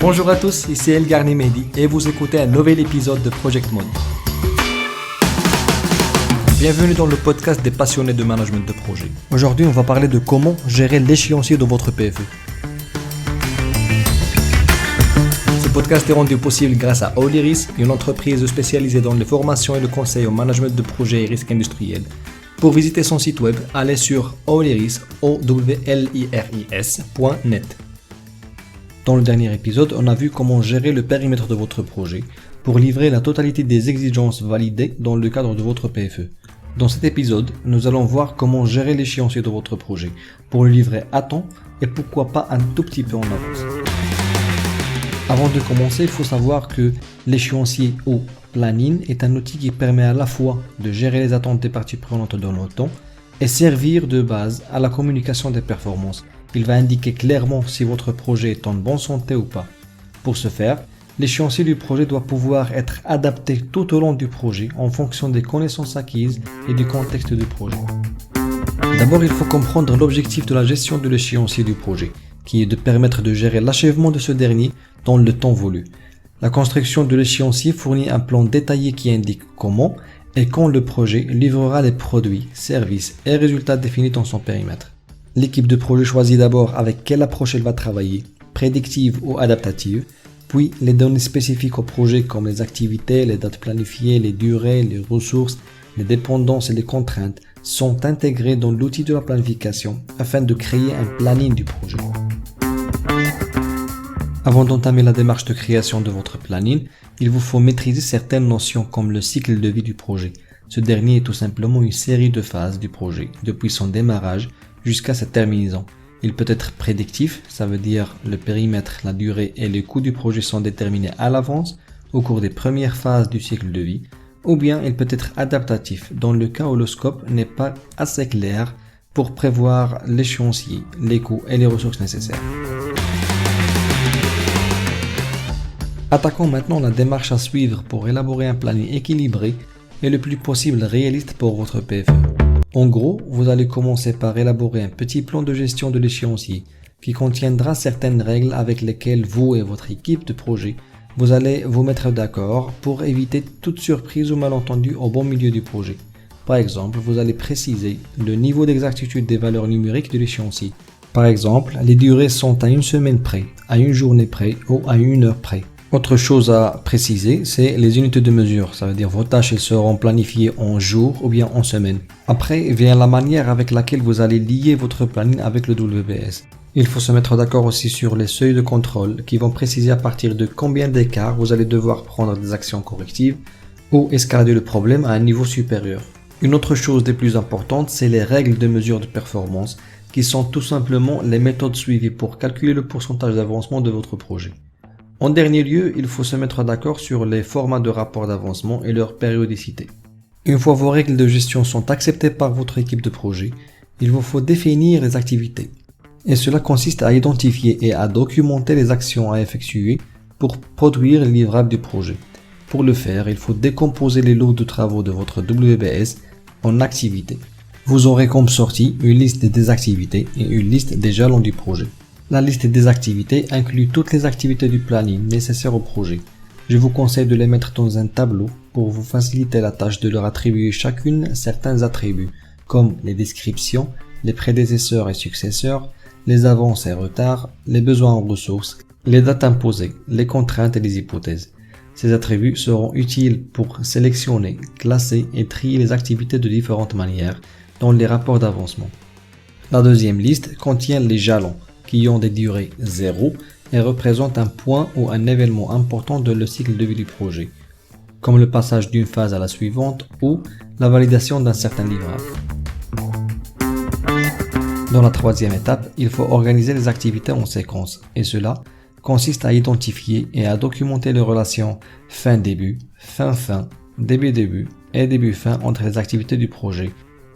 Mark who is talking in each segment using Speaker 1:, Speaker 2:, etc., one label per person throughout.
Speaker 1: Bonjour à tous, ici El Garni Mehdi et vous écoutez un nouvel épisode de Project Mode. Bienvenue dans le podcast des passionnés de management de projet. Aujourd'hui, on va parler de comment gérer l'échéancier de votre PFE. Ce podcast est rendu possible grâce à Oliris, une entreprise spécialisée dans les formations et le conseil au management de projets et risques industriels. Pour visiter son site web, allez sur oliris.net. Dans le dernier épisode, on a vu comment gérer le périmètre de votre projet pour livrer la totalité des exigences validées dans le cadre de votre PFE. Dans cet épisode, nous allons voir comment gérer l'échéancier de votre projet pour le livrer à temps et pourquoi pas un tout petit peu en avance. Avant de commencer, il faut savoir que l'échéancier ou planning est un outil qui permet à la fois de gérer les attentes des parties prenantes dans le temps et servir de base à la communication des performances. Il va indiquer clairement si votre projet est en bonne santé ou pas. Pour ce faire, l'échéancier du projet doit pouvoir être adapté tout au long du projet en fonction des connaissances acquises et du contexte du projet. D'abord, il faut comprendre l'objectif de la gestion de l'échéancier du projet, qui est de permettre de gérer l'achèvement de ce dernier dans le temps voulu. La construction de l'échéancier fournit un plan détaillé qui indique comment et quand le projet livrera les produits, services et résultats définis dans son périmètre. L'équipe de projet choisit d'abord avec quelle approche elle va travailler, prédictive ou adaptative, puis les données spécifiques au projet comme les activités, les dates planifiées, les durées, les ressources, les dépendances et les contraintes sont intégrées dans l'outil de la planification afin de créer un planning du projet. Avant d'entamer la démarche de création de votre planning, il vous faut maîtriser certaines notions comme le cycle de vie du projet. Ce dernier est tout simplement une série de phases du projet, depuis son démarrage jusqu'à sa terminaison. Il peut être prédictif, ça veut dire le périmètre, la durée et le coût du projet sont déterminés à l'avance au cours des premières phases du cycle de vie, ou bien il peut être adaptatif dans le cas où le scope n'est pas assez clair pour prévoir l'échéancier, les coûts et les ressources nécessaires. Attaquons maintenant la démarche à suivre pour élaborer un planning équilibré et le plus possible réaliste pour votre PFE. En gros, vous allez commencer par élaborer un petit plan de gestion de l'échéancier qui contiendra certaines règles avec lesquelles vous et votre équipe de projet vous allez vous mettre d'accord pour éviter toute surprise ou malentendu au bon milieu du projet. Par exemple, vous allez préciser le niveau d'exactitude des valeurs numériques de l'échéancier. Par exemple, les durées sont à une semaine près, à une journée près ou à une heure près. Autre chose à préciser, c'est les unités de mesure. Ça veut dire vos tâches elles seront planifiées en jours ou bien en semaines. Après vient la manière avec laquelle vous allez lier votre planning avec le WBS. Il faut se mettre d'accord aussi sur les seuils de contrôle qui vont préciser à partir de combien d'écart vous allez devoir prendre des actions correctives ou escalader le problème à un niveau supérieur. Une autre chose des plus importantes, c'est les règles de mesure de performance qui sont tout simplement les méthodes suivies pour calculer le pourcentage d'avancement de votre projet. En dernier lieu, il faut se mettre d'accord sur les formats de rapport d'avancement et leur périodicité. Une fois vos règles de gestion sont acceptées par votre équipe de projet, il vous faut définir les activités. Et cela consiste à identifier et à documenter les actions à effectuer pour produire le livrable du projet. Pour le faire, il faut décomposer les lots de travaux de votre WBS en activités. Vous aurez comme sortie une liste des activités et une liste des jalons du projet. La liste des activités inclut toutes les activités du planning nécessaires au projet. Je vous conseille de les mettre dans un tableau pour vous faciliter la tâche de leur attribuer chacune certains attributs, comme les descriptions, les prédécesseurs et successeurs, les avances et retards, les besoins en ressources, les dates imposées, les contraintes et les hypothèses. Ces attributs seront utiles pour sélectionner, classer et trier les activités de différentes manières dans les rapports d'avancement. La deuxième liste contient les jalons, qui ont des durées 0 et représentent un point ou un événement important dans le cycle de vie du projet, comme le passage d'une phase à la suivante ou la validation d'un certain livrable. Dans la troisième étape, il faut organiser les activités en séquence, et cela consiste à identifier et à documenter les relations fin-début, fin-fin, début-début et début-fin entre les activités du projet,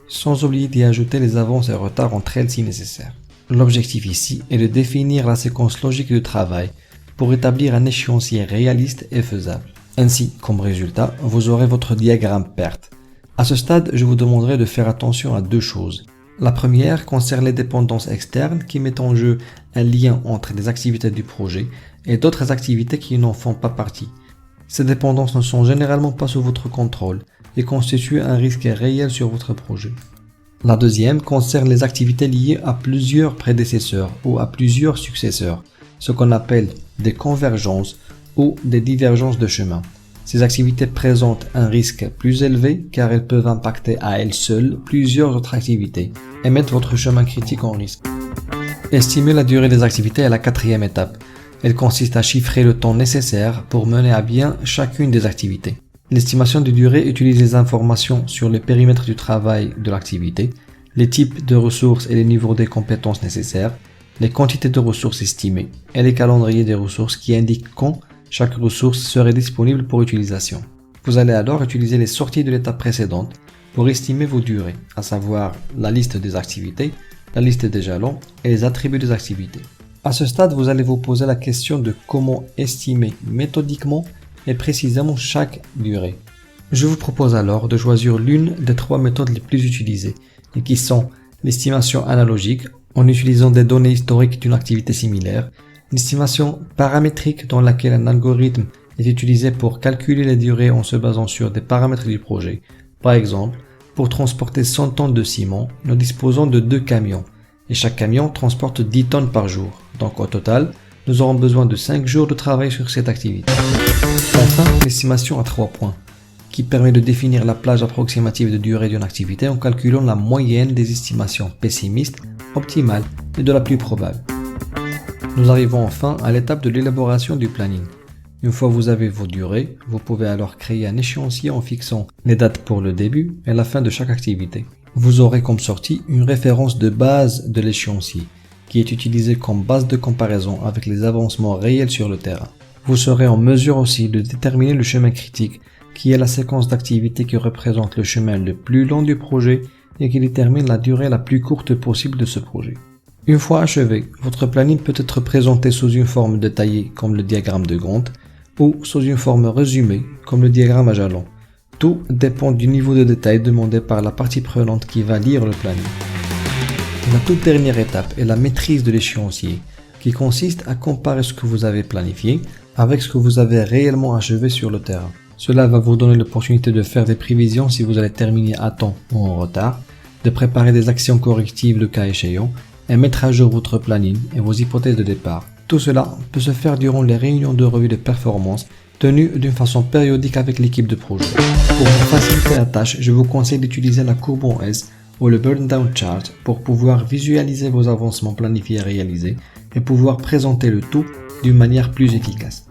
Speaker 1: sans oublier d'y ajouter les avances et retards entre elles si nécessaire. L'objectif ici est de définir la séquence logique de travail pour établir un échéancier réaliste et faisable. Ainsi, comme résultat, vous aurez votre diagramme PERT. À ce stade, je vous demanderai de faire attention à deux choses. La première concerne les dépendances externes qui mettent en jeu un lien entre les activités du projet et d'autres activités qui n'en font pas partie. Ces dépendances ne sont généralement pas sous votre contrôle et constituent un risque réel sur votre projet. La deuxième concerne les activités liées à plusieurs prédécesseurs ou à plusieurs successeurs, ce qu'on appelle des convergences ou des divergences de chemin. Ces activités présentent un risque plus élevé car elles peuvent impacter à elles seules plusieurs autres activités et mettre votre chemin critique en risque. Estimer la durée des activités est la quatrième étape. Elle consiste à chiffrer le temps nécessaire pour mener à bien chacune des activités. L'estimation de durée utilise les informations sur le périmètre du travail de l'activité, les types de ressources et les niveaux des compétences nécessaires, les quantités de ressources estimées et les calendriers des ressources qui indiquent quand chaque ressource serait disponible pour utilisation. Vous allez alors utiliser les sorties de l'étape précédente pour estimer vos durées, à savoir la liste des activités, la liste des jalons et les attributs des activités. À ce stade, vous allez vous poser la question de comment estimer méthodiquement et précisément chaque durée. Je vous propose alors de choisir l'une des trois méthodes les plus utilisées, et qui sont l'estimation analogique, en utilisant des données historiques d'une activité similaire, l'estimation paramétrique dans laquelle un algorithme est utilisé pour calculer les durées en se basant sur des paramètres du projet. Par exemple, pour transporter 100 tonnes de ciment, nous disposons de 2 camions, et chaque camion transporte 10 tonnes par jour. Donc au total, nous aurons besoin de 5 jours de travail sur cette activité. Enfin, l'estimation à 3 points, qui permet de définir la plage approximative de durée d'une activité en calculant la moyenne des estimations pessimistes, optimales et de la plus probable. Nous arrivons enfin à l'étape de l'élaboration du planning. Une fois que vous avez vos durées, vous pouvez alors créer un échéancier en fixant les dates pour le début et la fin de chaque activité. Vous aurez comme sortie une référence de base de l'échéancier, qui est utilisée comme base de comparaison avec les avancements réels sur le terrain. Vous serez en mesure aussi de déterminer le chemin critique, qui est la séquence d'activités qui représente le chemin le plus long du projet et qui détermine la durée la plus courte possible de ce projet. Une fois achevé, votre planning peut être présenté sous une forme détaillée comme le diagramme de Gantt ou sous une forme résumée comme le diagramme à jalons. Tout dépend du niveau de détail demandé par la partie prenante qui va lire le planning. La toute dernière étape est la maîtrise de l'échéancier, qui consiste à comparer ce que vous avez planifié avec ce que vous avez réellement achevé sur le terrain. Cela va vous donner l'opportunité de faire des prévisions si vous allez terminer à temps ou en retard, de préparer des actions correctives le cas échéant, et mettre à jour votre planning et vos hypothèses de départ. Tout cela peut se faire durant les réunions de revue de performance tenues d'une façon périodique avec l'équipe de projet. Pour vous faciliter la tâche, je vous conseille d'utiliser la courbe en S ou le burn down chart pour pouvoir visualiser vos avancements planifiés et réalisés et pouvoir présenter le tout d'une manière plus efficace.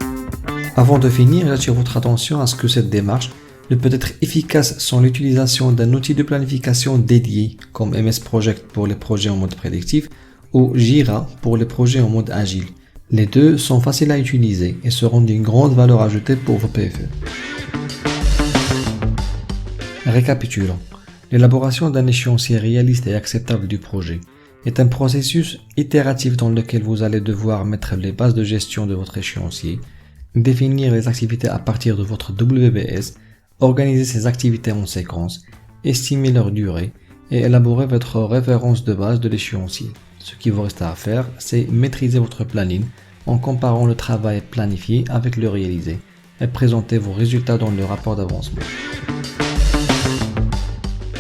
Speaker 1: Avant de finir, j'attire votre attention à ce que cette démarche ne peut être efficace sans l'utilisation d'un outil de planification dédié comme MS Project pour les projets en mode prédictif ou Jira pour les projets en mode agile. Les deux sont faciles à utiliser et seront d'une grande valeur ajoutée pour vos PFE. Récapitulons. L'élaboration d'un échéancier réaliste et acceptable du projet est un processus itératif dans lequel vous allez devoir mettre les bases de gestion de votre échéancier, définir les activités à partir de votre WBS, organiser ces activités en séquence, estimer leur durée et élaborer votre référence de base de l'échéancier. Ce qui vous reste à faire, c'est maîtriser votre planning en comparant le travail planifié avec le réalisé et présenter vos résultats dans le rapport d'avancement.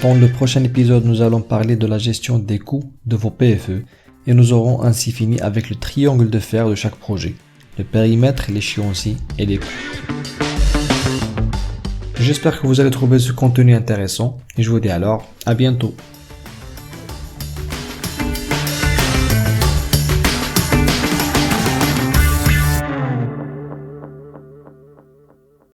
Speaker 1: Dans le prochain épisode, nous allons parler de la gestion des coûts de vos PFE et nous aurons ainsi fini avec le triangle de fer de chaque projet, le périmètre, l'échéancier et les coûts. J'espère que vous allez trouver ce contenu intéressant et je vous dis alors à bientôt.